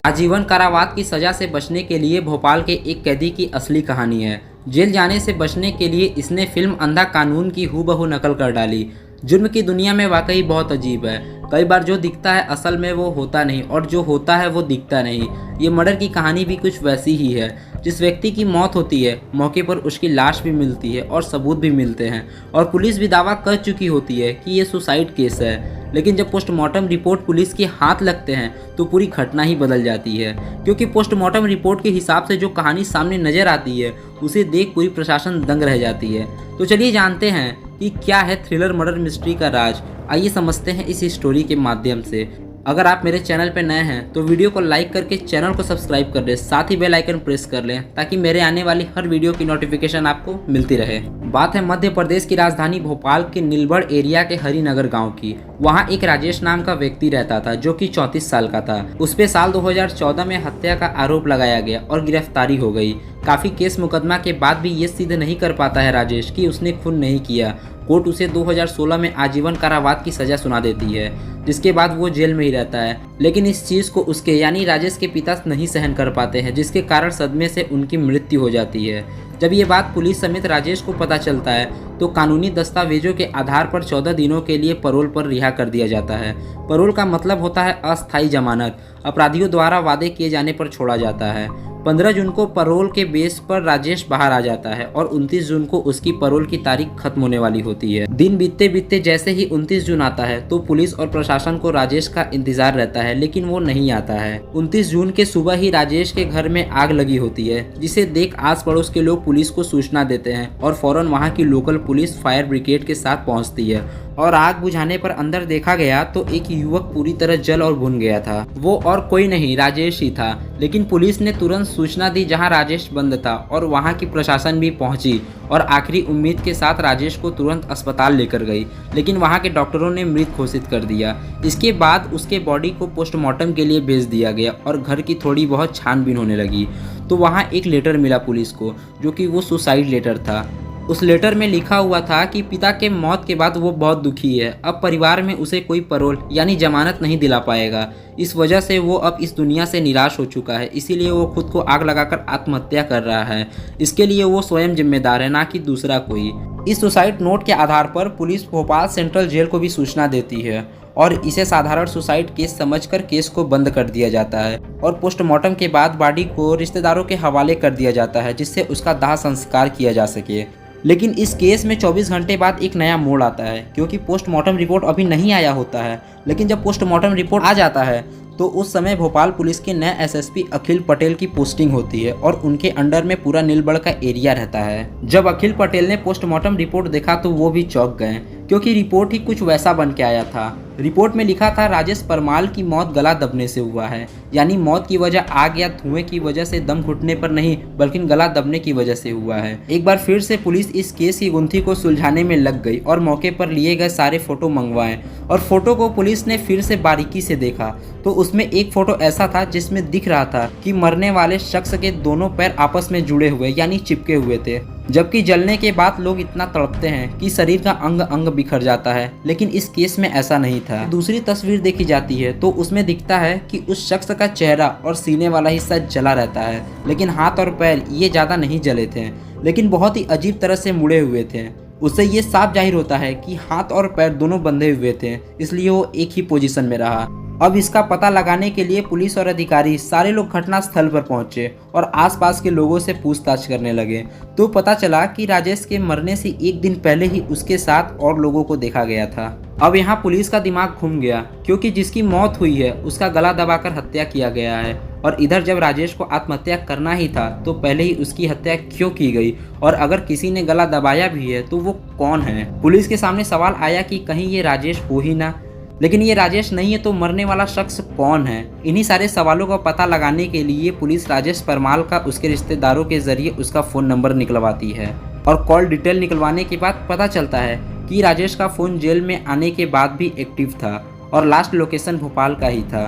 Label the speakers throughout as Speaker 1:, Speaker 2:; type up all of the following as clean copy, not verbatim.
Speaker 1: आजीवन कारावास की सजा से बचने के लिए भोपाल के एक कैदी की असली कहानी है। जेल जाने से बचने के लिए इसने फिल्म अंधा कानून की हूबहू नकल कर डाली। जुर्म की दुनिया में वाकई बहुत अजीब है। कई बार जो दिखता है असल में वो होता नहीं और जो होता है वो दिखता नहीं। ये मर्डर की कहानी भी कुछ वैसी ही है। जिस व्यक्ति की मौत होती है मौके पर उसकी लाश भी मिलती है और सबूत भी मिलते हैं और पुलिस भी दावा कर चुकी होती है कि ये सुसाइड केस है। लेकिन जब पोस्टमार्टम रिपोर्ट पुलिस के हाथ लगते हैं तो पूरी घटना ही बदल जाती है, क्योंकि पोस्टमार्टम रिपोर्ट के हिसाब से जो कहानी सामने नजर आती है उसे देख पूरी प्रशासन दंग रह जाती है। तो चलिए जानते हैं कि क्या है थ्रिलर मर्डर मिस्ट्री का राज। आइए समझते हैं इस स्टोरी के माध्यम से। अगर आप मेरे चैनल पर नए हैं तो वीडियो को लाइक करके चैनल को सब्सक्राइब कर लें, साथ ही बेल आइकन प्रेस कर लें ताकि मेरे आने वाली हर वीडियो की नोटिफिकेशन आपको मिलती रहे। बात है मध्य प्रदेश की राजधानी भोपाल के नीलबड़ एरिया के हरिनगर गांव की। वहां एक राजेश नाम का व्यक्ति रहता था जो कि 34 साल का था। उस पे साल 2014 में हत्या का आरोप लगाया गया और गिरफ्तारी हो गई। काफी केस मुकदमा के बाद भी ये सिद्ध नहीं कर पाता है राजेश कि उसने खून नहीं किया। कोर्ट उसे 2016 में आजीवन कारावास की सजा सुना देती है, जिसके बाद वो जेल में ही रहता है। लेकिन इस चीज़ को उसके यानी राजेश के पिता नहीं सहन कर पाते हैं, जिसके कारण सदमे से उनकी मृत्यु हो जाती है। जब ये बात पुलिस समेत राजेश को पता चलता है तो कानूनी दस्तावेजों के आधार पर 14 दिनों के लिए पैरोल पर रिहा कर दिया जाता है। पैरोल का मतलब होता है अस्थायी जमानत। अपराधियों द्वारा वादे किए जाने पर छोड़ा जाता है। 15 जून को पैरोल के बेस पर राजेश बाहर आ जाता है और 29 जून को उसकी पैरोल की तारीख खत्म होने वाली होती है। दिन बीतते बीतते जैसे ही 29 जून आता है तो पुलिस और प्रशासन को राजेश का इंतजार रहता है, लेकिन वो नहीं आता है। 29 जून के सुबह ही राजेश के घर में आग लगी होती है, जिसे देख आस पड़ोस के लोग पुलिस को सूचना देते हैं और फौरन वहाँ की लोकल पुलिस फायर ब्रिगेड के साथ पहुँचती है। और आग बुझाने पर अंदर देखा गया तो एक युवक पूरी तरह जल और भुन गया था। वो और कोई नहीं राजेश ही था। लेकिन पुलिस ने तुरंत सूचना दी जहां राजेश बंद था और वहां की प्रशासन भी पहुंची और आखिरी उम्मीद के साथ राजेश को तुरंत अस्पताल लेकर गई, लेकिन वहां के डॉक्टरों ने मृत घोषित कर दिया। इसके बाद उसके बॉडी को पोस्टमार्टम के लिए भेज दिया गया और घर की थोड़ी बहुत छानबीन होने लगी तो वहाँ एक लेटर मिला पुलिस को, जो कि वो सुसाइड लेटर था। उस लेटर में लिखा हुआ था कि पिता के मौत के बाद वो बहुत दुखी है। अब परिवार में उसे कोई पैरोल यानी जमानत नहीं दिला पाएगा। इस वजह से वो अब इस दुनिया से निराश हो चुका है, इसीलिए वो खुद को आग लगाकर आत्महत्या कर रहा है। इसके लिए वो स्वयं जिम्मेदार है, ना कि दूसरा कोई। इस सुसाइड नोट के आधार पर पुलिस भोपाल सेंट्रल जेल को भी सूचना देती है और इसे साधारण सुसाइड केस समझकर केस को बंद कर दिया जाता है और पोस्टमार्टम के बाद बॉडी को रिश्तेदारों के हवाले कर दिया जाता है, जिससे उसका दाह संस्कार किया जा सके। लेकिन इस केस में 24 घंटे बाद एक नया मोड़ आता है, क्योंकि पोस्टमार्टम रिपोर्ट अभी नहीं आया होता है। लेकिन जब पोस्टमार्टम रिपोर्ट आ जाता है तो उस समय भोपाल पुलिस के नए एसएसपी अखिल पटेल की पोस्टिंग होती है और उनके अंडर में पूरा नीलबड़ का एरिया रहता है। जब अखिल पटेल ने पोस्टमार्टम रिपोर्ट देखा तो वो भी चौंक गए, क्योंकि रिपोर्ट ही कुछ वैसा बन के आया था। रिपोर्ट में लिखा था राजेश परमाल की मौत गला दबने से हुआ है, यानी मौत की वजह आग या धुएं की वजह से दम घुटने पर नहीं बल्कि गला दबने की वजह से हुआ है। एक बार फिर से पुलिस इस केस की गुंथी को सुलझाने में लग गई और मौके पर लिए गए सारे फोटो मंगवाए और फोटो को पुलिस ने फिर से बारीकी से देखा तो उसमें एक फोटो ऐसा था जिसमें दिख रहा था कि मरने वाले शख्स के दोनों पैर आपस में जुड़े हुए यानी चिपके हुए थे, जबकि जलने के बाद लोग इतना तड़पते हैं कि शरीर का अंग अंग बिखर जाता है। लेकिन इस केस में ऐसा नहीं था। दूसरी तस्वीर देखी जाती है तो उसमें दिखता है कि उस शख्स का चेहरा और सीने वाला हिस्सा जला रहता है, लेकिन हाथ और पैर ये ज़्यादा नहीं जले थे, लेकिन बहुत ही अजीब तरह से मुड़े हुए थे। उससे ये साफ जाहिर होता है कि हाथ और पैर दोनों बंधे हुए थे, इसलिए वो एक ही पोजीशन में रहा। अब इसका पता लगाने के लिए पुलिस और अधिकारी सारे लोग घटनास्थल पर पहुंचे और आसपास के लोगों से पूछताछ करने लगे तो पता चला कि राजेश के मरने से एक दिन पहले ही उसके साथ और लोगों को देखा गया था। अब यहाँ पुलिस का दिमाग घूम गया, क्योंकि जिसकी मौत हुई है उसका गला दबाकर हत्या किया गया है और इधर जब राजेश को आत्महत्या करना ही था तो पहले ही उसकी हत्या क्यों की गई, और अगर किसी ने गला दबाया भी है तो वो कौन है। पुलिस के सामने सवाल आया कि कहीं ये राजेश हो ही ना, लेकिन ये राजेश नहीं है तो मरने वाला शख्स कौन है। इन्हीं सारे सवालों का पता लगाने के लिए पुलिस राजेश परमाल का उसके रिश्तेदारों के जरिए उसका फ़ोन नंबर निकलवाती है और कॉल डिटेल निकलवाने के बाद पता चलता है कि राजेश का फ़ोन जेल में आने के बाद भी एक्टिव था और लास्ट लोकेशन भोपाल का ही था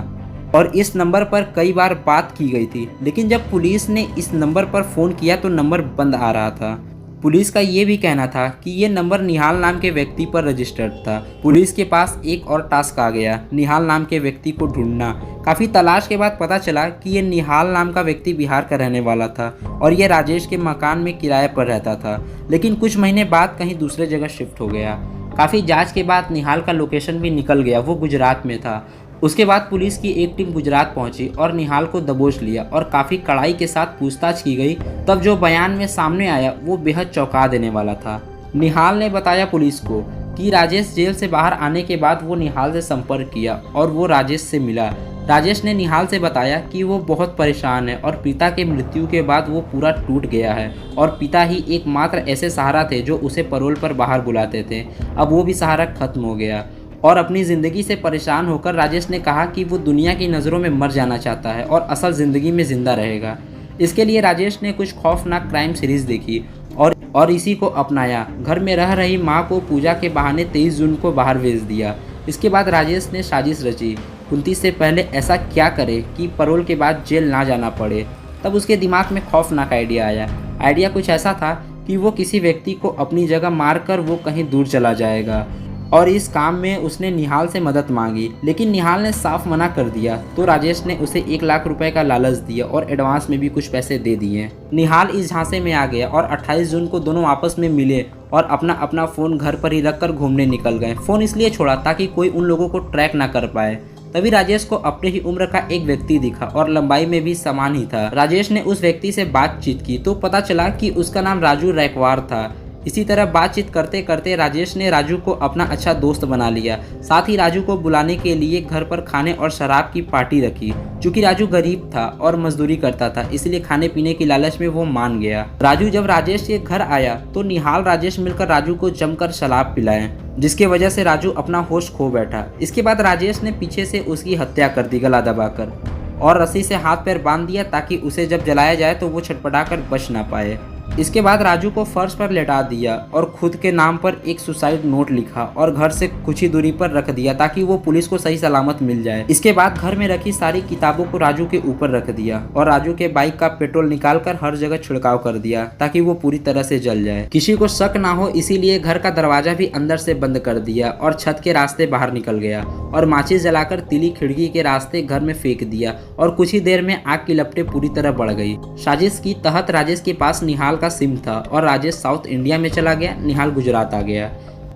Speaker 1: और इस नंबर पर कई बार बात की गई थी। लेकिन जब पुलिस ने इस नंबर पर फ़ोन किया तो नंबर बंद आ रहा था। पुलिस का ये भी कहना था कि ये नंबर निहाल नाम के व्यक्ति पर रजिस्टर्ड था। पुलिस के पास एक और टास्क आ गया, निहाल नाम के व्यक्ति को ढूंढना। काफ़ी तलाश के बाद पता चला कि ये निहाल नाम का व्यक्ति बिहार का रहने वाला था और ये राजेश के मकान में किराए पर रहता था, लेकिन कुछ महीने बाद कहीं दूसरे जगह शिफ्ट हो गया। काफ़ी जांच के बाद निहाल का लोकेशन भी निकल गया, वो गुजरात में था। उसके बाद पुलिस की एक टीम गुजरात पहुंची और निहाल को दबोच लिया और काफ़ी कड़ाई के साथ पूछताछ की गई। तब जो बयान में सामने आया वो बेहद चौंका देने वाला था। निहाल ने बताया पुलिस को कि राजेश जेल से बाहर आने के बाद वो निहाल से संपर्क किया और वो राजेश से मिला। राजेश ने निहाल से बताया कि वो बहुत परेशान है और पिता के मृत्यु के बाद वो पूरा टूट गया है और पिता ही एकमात्र ऐसे सहारा थे जो उसे पैरोल पर बाहर बुलाते थे। अब वो भी सहारा खत्म हो गया और अपनी ज़िंदगी से परेशान होकर राजेश ने कहा कि वो दुनिया की नज़रों में मर जाना चाहता है और असल ज़िंदगी में ज़िंदा रहेगा। इसके लिए राजेश ने कुछ खौफनाक क्राइम सीरीज़ देखी और इसी को अपनाया। घर में रह रही माँ को पूजा के बहाने 23 जून को बाहर भेज दिया। इसके बाद राजेश ने साजिश रची, 29 से पहले ऐसा क्या करे कि पैरोल के बाद जेल ना जाना पड़े। तब उसके दिमाग में खौफनाक आइडिया आया। आइडिया कुछ ऐसा था कि वो किसी व्यक्ति को अपनी जगह मारकर वो कहीं दूर चला जाएगा और इस काम में उसने निहाल से मदद मांगी, लेकिन निहाल ने साफ मना कर दिया। तो राजेश ने उसे 1 लाख रुपए का लालच दिया और एडवांस में भी कुछ पैसे दे दिए। निहाल इस झांसे में आ गया और 28 जून को दोनों आपस में मिले और अपना अपना फ़ोन घर पर ही रखकर घूमने निकल गए। फ़ोन इसलिए छोड़ा ताकि कोई उन लोगों को ट्रैक ना कर पाए। तभी राजेश को अपने ही उम्र का एक व्यक्ति दिखा और लंबाई में भी समान ही था। राजेश ने उस व्यक्ति से बातचीत की तो पता चला कि उसका नाम राजू रैकवार था। इसी तरह बातचीत करते करते राजेश ने राजू को अपना अच्छा दोस्त बना लिया। साथ ही राजू को बुलाने के लिए घर पर खाने और शराब की पार्टी रखी। चूँकि राजू गरीब था और मजदूरी करता था, इसलिए खाने पीने की लालच में वो मान गया। राजू जब राजेश के घर आया तो निहाल राजेश मिलकर राजू को जमकर शराब पिलाए, जिसकी वजह से राजू अपना होश खो बैठा। इसके बाद राजेश ने पीछे से उसकी हत्या कर दी गला दबाकर और रस्सी से हाथ पैर बांध दिया ताकि उसे जब जलाया जाए तो वो छटपटाकर बच ना पाए। इसके बाद राजू को फर्श पर लेटा दिया और खुद के नाम पर एक सुसाइड नोट लिखा और घर से कुछ ही दूरी पर रख दिया ताकि वो पुलिस को सही सलामत मिल जाए। इसके बाद घर में रखी सारी किताबों को राजू के ऊपर रख दिया और राजू के बाइक का पेट्रोल निकालकर हर जगह छिड़काव कर दिया ताकि वो पूरी तरह से जल जाए। किसी को शक ना हो इसीलिए घर का दरवाजा भी अंदर से बंद कर दिया और छत के रास्ते बाहर निकल गया और माचिस जलाकर तीली खिड़की के रास्ते घर में फेंक दिया और कुछ ही देर में आग की लपटें पूरी तरह बढ़ गई। साजिश की तहत राजेश के पास निहाल का सिम था और राजेश साउथ इंडिया में चला गया, निहाल गुजरात आ गया।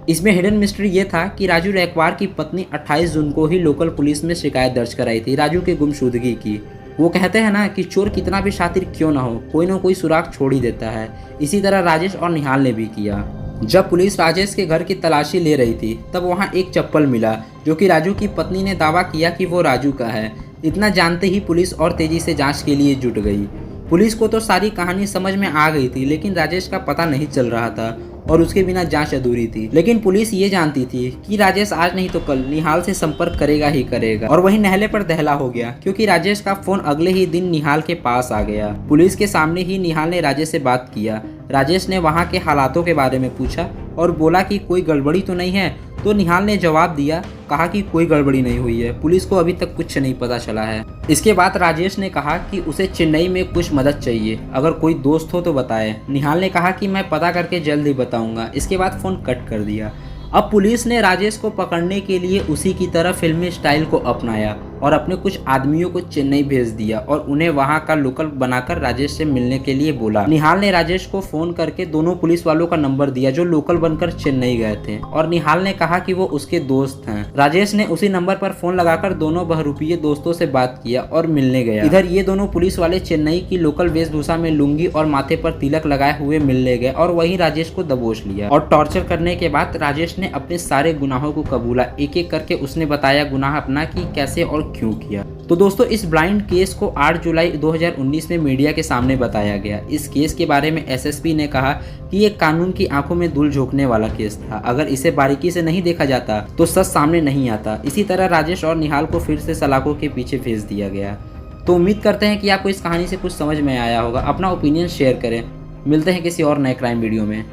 Speaker 1: इसमें हिडन मिस्ट्री ये था कि राजू रैकवार की पत्नी 28 जून को ही लोकल पुलिस में शिकायत दर्ज कराई थी राजू के गुमशुदगी की। वो कहते हैं ना कि चोर कितना भी शातिर क्यों ना हो, कोई ना कोई सुराग छोड़ ही देता है। इसी तरह राजेश और निहाल ने भी किया। जब पुलिस राजेश के घर की तलाशी ले रही थी तब वहाँ एक चप्पल मिला जो कि राजू की पत्नी ने दावा किया कि वो राजू का है। इतना जानते ही पुलिस और तेजी से जांच के लिए जुट गई। पुलिस को तो सारी कहानी समझ में आ गई थी, लेकिन राजेश का पता नहीं चल रहा था और उसके बिना जांच अधूरी थी। लेकिन पुलिस ये जानती थी कि राजेश आज नहीं तो कल निहाल से संपर्क करेगा ही करेगा और वही नहले पर दहला हो गया क्योंकि राजेश का फोन अगले ही दिन निहाल के पास आ गया। पुलिस के सामने ही निहाल ने राजेश से बात किया। राजेश ने वहाँ के हालातों के बारे में पूछा और बोला कि कोई गड़बड़ी तो नहीं है। तो निहाल ने जवाब दिया, कहा कि कोई गड़बड़ी नहीं हुई है, पुलिस को अभी तक कुछ नहीं पता चला है। इसके बाद राजेश ने कहा कि उसे चेन्नई में कुछ मदद चाहिए, अगर कोई दोस्त हो तो बताए। निहाल ने कहा कि मैं पता करके जल्द ही बताऊंगा। इसके बाद फ़ोन कट कर दिया। अब पुलिस ने राजेश को पकड़ने के लिए उसी की तरह फिल्मी स्टाइल को अपनाया और अपने कुछ आदमियों को चेन्नई भेज दिया और उन्हें वहां का लोकल बनाकर राजेश से मिलने के लिए बोला। निहाल ने राजेश को फोन करके दोनों पुलिस वालों का नंबर दिया जो लोकल बनकर चेन्नई गए थे और निहाल ने कहा कि वो उसके दोस्त हैं। राजेश ने उसी नंबर पर फोन लगाकर दोनों बहरूपिये दोस्तों से बात किया और मिलने गया। इधर ये दोनों पुलिस वाले चेन्नई की लोकल वेशभूषा में लुंगी और माथे पर तिलक लगाए हुए मिलने गए और वहीं राजेश को दबोच लिया और टॉर्चर करने के बाद राजेश ने अपने सारे गुनाहों को कबूला। एक एक करके उसने बताया गुनाह अपना कि कैसे और क्यों किया। तो दोस्तों, इस ब्लाइंड केस को 8 जुलाई 2019 में मीडिया के सामने बताया गया। इस केस के बारे में एसएसपी ने कहा कि ये कानून की आंखों में धूल झोंकने वाला केस था। अगर इसे बारीकी से नहीं देखा जाता तो सच सामने नहीं आता। इसी तरह राजेश और निहाल को फिर से सलाखों के पीछे भेज दिया गया। तो उम्मीद करते हैं कि आपको इस कहानी से कुछ समझ में आया होगा। अपना ओपिनियन शेयर करें। मिलते हैं किसी और नए क्राइम वीडियो में।